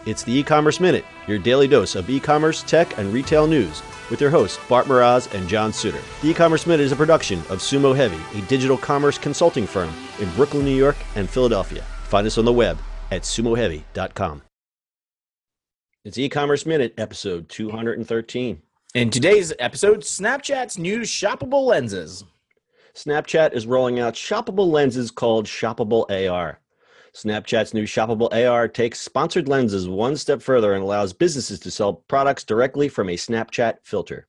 It's the E-Commerce Minute, your daily dose of e-commerce, tech, and retail news with your hosts, Bart Mraz and John Suter. The E-Commerce Minute is a production of Sumo Heavy, a digital commerce consulting firm in Brooklyn, New York, and Philadelphia. Find us on the web at sumoheavy.com. It's E-Commerce Minute, episode 213. In today's episode, Snapchat's new shoppable lenses. Snapchat is rolling out shoppable lenses called Shoppable AR. Snapchat's new Shoppable AR takes sponsored lenses one step further and allows businesses to sell products directly from a Snapchat filter.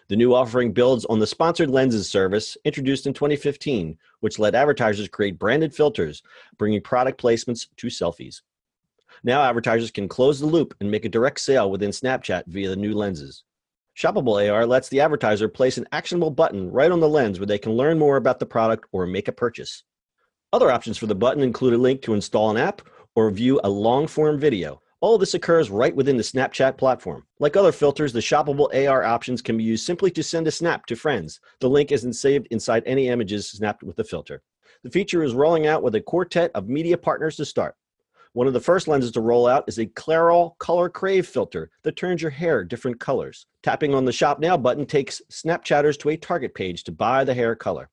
The new offering builds on the sponsored lenses service introduced in 2015, which let advertisers create branded filters, bringing product placements to selfies. Now advertisers can close the loop and make a direct sale within Snapchat via the new lenses. Shoppable AR lets the advertiser place an actionable button right on the lens where they can learn more about the product or make a purchase. Other options for the button include a link to install an app or view a long-form video. All of this occurs right within the Snapchat platform. Like other filters, the shoppable AR options can be used simply to send a snap to friends. The link isn't saved inside any images snapped with the filter. The feature is rolling out with a quartet of media partners to start. One of the first lenses to roll out is a Clairol Color Crave filter that turns your hair different colors. Tapping on the Shop Now button takes Snapchatters to a Target page to buy the hair color.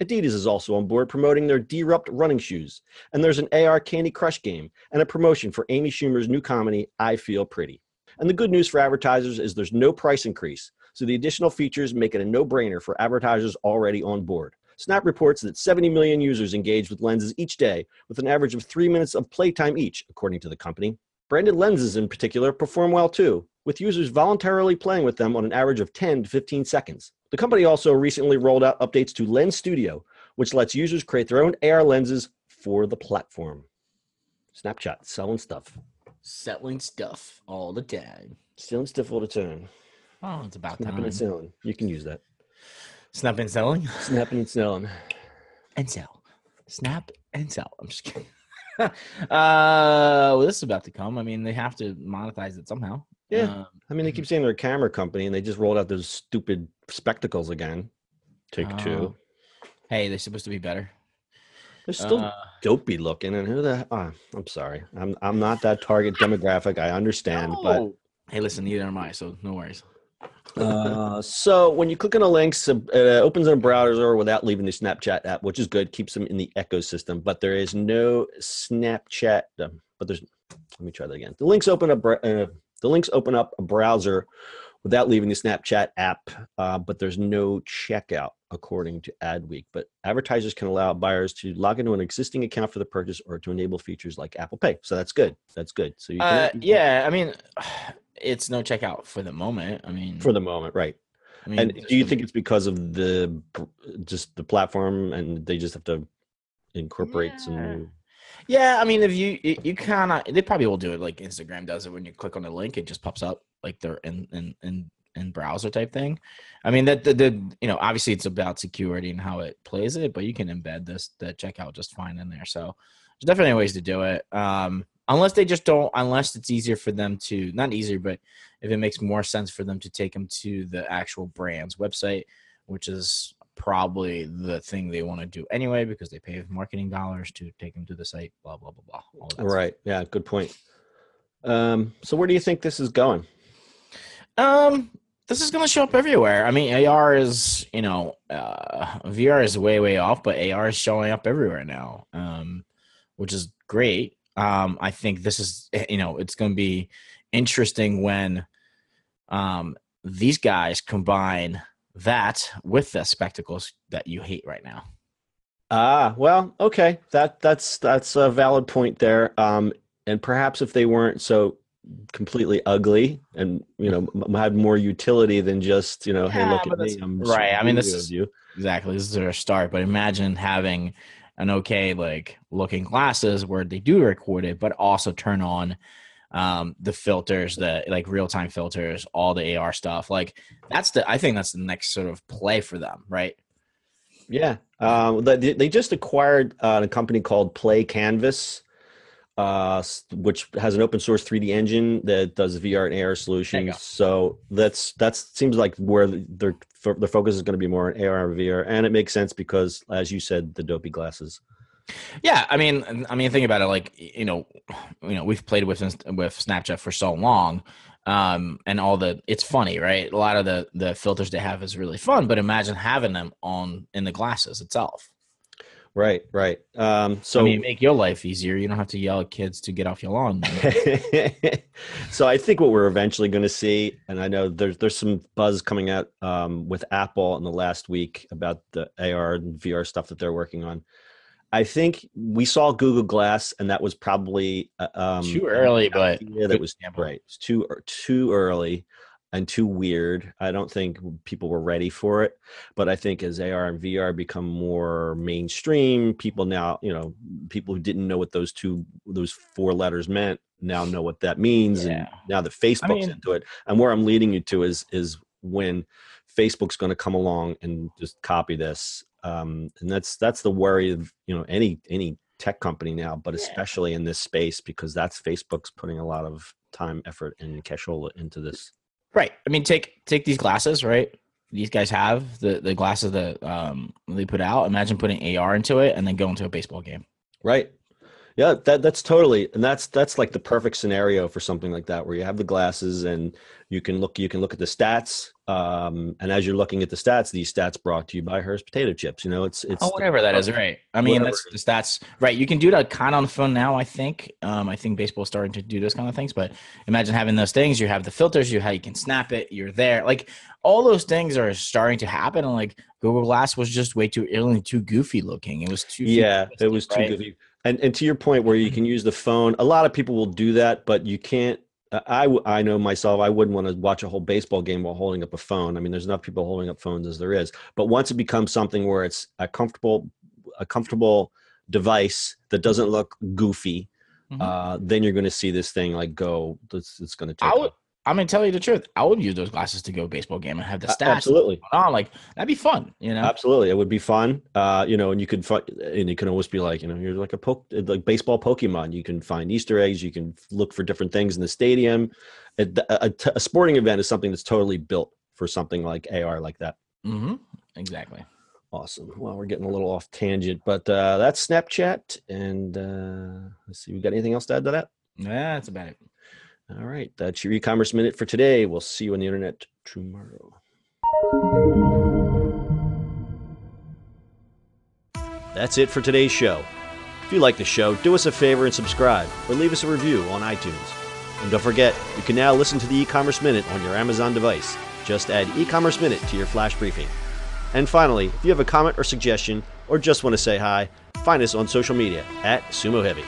Adidas is also on board promoting their Derupt running shoes, and there's an AR Candy Crush game and a promotion for Amy Schumer's new comedy, I Feel Pretty. And the good news for advertisers is there's no price increase, so the additional features make it a no-brainer for advertisers already on board. Snap reports that 70 million users engage with lenses each day, with an average of 3 minutes of playtime each, according to the company. Branded lenses in particular perform well too, with users voluntarily playing with them on an average of 10 to 15 seconds. The company also recently rolled out updates to Lens Studio, which lets users create their own AR lenses for the platform. Snapchat, selling stuff. Selling stuff all the time. Selling stuff all the time. Oh, it's about Snapping time. and selling. You can use that. Snap and selling? Snapping and selling. And sell. Snap and sell. I'm just kidding. Well, this is about to come. I mean, they have to monetize it somehow. Yeah. I mean, they keep saying they're a camera company, and they just rolled out those stupid spectacles again. Take two. Hey, they're supposed to be better. They're still dopey looking, and who the? I'm sorry, I'm not that target demographic. I understand, but hey, listen, neither am I, so no worries. So when you click on the links, it opens in a browser without leaving the Snapchat app, which is good, keeps them in the ecosystem. But there is no Snapchat. But there's. Let me try that again. The links open up a browser without leaving the Snapchat app, but there's no checkout, according to Adweek. But advertisers can allow buyers to log into an existing account for the purchase or to enable features like Apple Pay. So that's good. That's good. So you can, yeah, I mean, it's no checkout for the moment. I mean, for the moment, right? I mean, and do you think it's because of the platform, and they just have to incorporate some new? Yeah, I mean, if you kind of, they probably will do it like Instagram does it. When you click on the link, it just pops up like they're in browser type thing. I mean, obviously it's about security and how it plays it, but you can embed the checkout just fine in there. So there's definitely ways to do it. Unless they just don't, unless it's easier for them to, not easier, but if it makes more sense for them to take them to the actual brand's website, which is probably the thing they want to do anyway, because they pay marketing dollars to take them to the site, blah, blah, blah, blah. All that right. Stuff. Yeah, good point. So where do you think this is going? This is going to show up everywhere. I mean, AR is, VR is way, way off, but AR is showing up everywhere now, which is great. I think this is, it's going to be interesting when these guys combine that with the spectacles that you hate right now. Well, okay. That's a valid point there. And perhaps if they weren't so completely ugly and, had more utility than just, hey, look at me. I'm right. I mean, this is you. Exactly. This is their start, but imagine having an okay, like looking glasses where they do record it, but also turn on the filters, the like real-time filters, all the AR stuff. Like I think that's the next sort of play for them, right? Yeah. They just acquired a company called Play Canvas, which has an open source 3D engine that does VR and AR solutions. So that seems like where their focus is going to be more on AR and VR, and it makes sense because, as you said, the dopey glasses. Yeah, think about it. Like, we've played with Snapchat for so long, and it's funny, right? A lot of the filters they have is really fun, but imagine having them on in the glasses itself. Right, right. Make your life easier. You don't have to yell at kids to get off your lawn. So I think what we're eventually going to see, and I know there's some buzz coming out with Apple in the last week about the AR and VR stuff that they're working on. I think we saw Google Glass, and that was probably Too early, but that was right. It's too early and too weird. I don't think people were ready for it. But I think as AR and VR become more mainstream, people now, people who didn't know what those four letters meant now know what that means. Yeah. And now that Facebook's into it, and where I'm leading you to is when Facebook's going to come along and just copy this. And that's the worry of, any tech company now, but especially in this space, because that's Facebook's putting a lot of time, effort, and cashola into this. Right. Take these glasses, right? These guys have the glasses that they put out. Imagine putting AR into it and then going to a baseball game. Right. Yeah, that's totally, and that's like the perfect scenario for something like that, where you have the glasses and you can look at the stats, and as you're looking at the stats, these stats brought to you by Hearst potato chips. It's whatever that is, right? That's the stats, right? You can do that kind of on the phone now. I think baseball's starting to do those kind of things, but imagine having those things. You have the filters, you can snap it. You're there, like all those things are starting to happen, and like Google Glass was just way too goofy looking. It was too it was too goofy. And to your point, where you can use the phone, a lot of people will do that, but you can't. I know myself, I wouldn't want to watch a whole baseball game while holding up a phone. There's enough people holding up phones as there is. But once it becomes something where it's a comfortable device that doesn't look goofy, then you're going to see this thing go. It's going to take off. Tell you the truth, I would use those glasses to go baseball game and have the stats. Absolutely. That'd be fun, Absolutely. It would be fun. And you can always be like, you're like like baseball Pokemon. You can find Easter eggs. You can look for different things in the stadium. A sporting event is something that's totally built for something like AR like that. Mm-hmm. Exactly. Awesome. Well, we're getting a little off tangent, but that's Snapchat. And let's see, we got anything else to add to that? Yeah, that's about it. All right. That's your e-commerce minute for today. We'll see you on the internet tomorrow. That's it for today's show. If you like the show, do us a favor and subscribe, or leave us a review on iTunes. And don't forget, you can now listen to the e-commerce minute on your Amazon device. Just add e-commerce minute to your flash briefing. And finally, if you have a comment or suggestion, or just want to say hi, find us on social media at Sumo Heavy.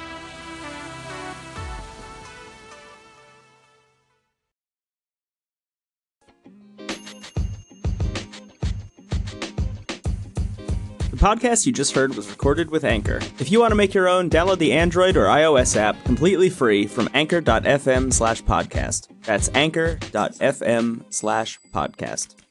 The podcast you just heard was recorded with Anchor. If you want to make your own, download the Android or iOS app completely free from anchor.fm/podcast. That's anchor.fm/podcast.